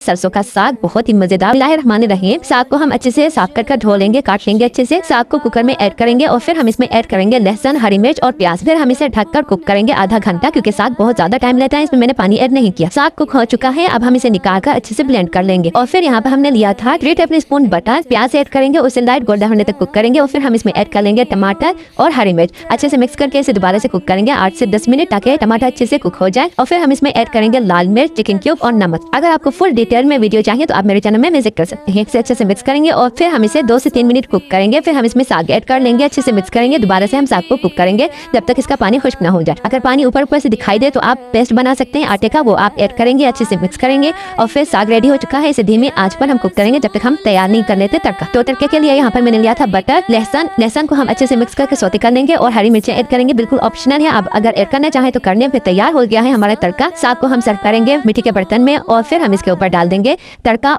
सरसों का साग बहुत ही मजेदार। बिस्मिल्लाहिर्रहमानिर्रहीम। साग को हम अच्छे से साफ कर धो लेंगे, काट लेंगे अच्छे से। साग को कुकर में ऐड करेंगे और फिर हम इसमें ऐड करेंगे लहसुन, हरी मिर्च और प्याज। फिर हम इसे ढककर कुक करेंगे आधा घंटा, क्योंकि साग बहुत ज्यादा टाइम लेता है। इसमें मैंने पानी ऐड नहीं किया। साग कुक हो चुका है, अब हम इसे निकाल कर अच्छे से ब्लेंड कर लेंगे। और फिर यहाँ पे हमने लिया था 3 टेबलस्पून बटर। प्याज ऐड करेंगे, उसे लाइट गोल्डन होने तक कुक करेंगे। और फिर हम इसमें ऐड कर लेंगे टमाटर और हरी मिर्च। अच्छे से मिक्स करके इसे दोबारा से कुक करेंगे 8 से 10 मिनट, ताकि टमाटर अच्छे से कुक हो जाए। और फिर हम इसमें ऐड करेंगे लाल मिर्च, चिकन क्यूब और नमक। अगर आपको फुल डिटेल में वीडियो चाहिए तो आप मेरे चैनल में विजिट कर सकते हैं। इसे अच्छे से मिक्स करेंगे और फिर हम इसे 2 से 3 मिनट कुक करेंगे। फिर हम इसमें साग ऐड कर लेंगे, अच्छे से मिक्स करेंगे। दोबारा से हम साग को कुक करेंगे जब तक इसका पानी खुश्क ना हो जाए। अगर पानी ऊपर ऊपर से दिखाई दे तो आप पेस्ट बना सकते हैं आटे का, वो आप ऐड करेंगे, अच्छे से मिक्स करेंगे। और फिर साग रेडी हो चुका है। इसे धीमी आंच पर हम कुक करेंगे जब तक हम तैयार नहीं कर लेते तड़का। तो तड़के के लिए यहाँ पर मैंने लिया था बटर, लहसुन को हम अच्छे से मिक्स करके सौते कर लेंगे और हरी मिर्चें ऐड करेंगे। बिल्कुल ऑप्शनल है, आप अगर ऐड करना चाहें तो करने। फिर तैयार हो गया है हमारा तड़का। साग को हम सर्व करेंगे मिट्टी के बर्तन में और फिर हम इसके ऊपर डाल देंगे तड़का।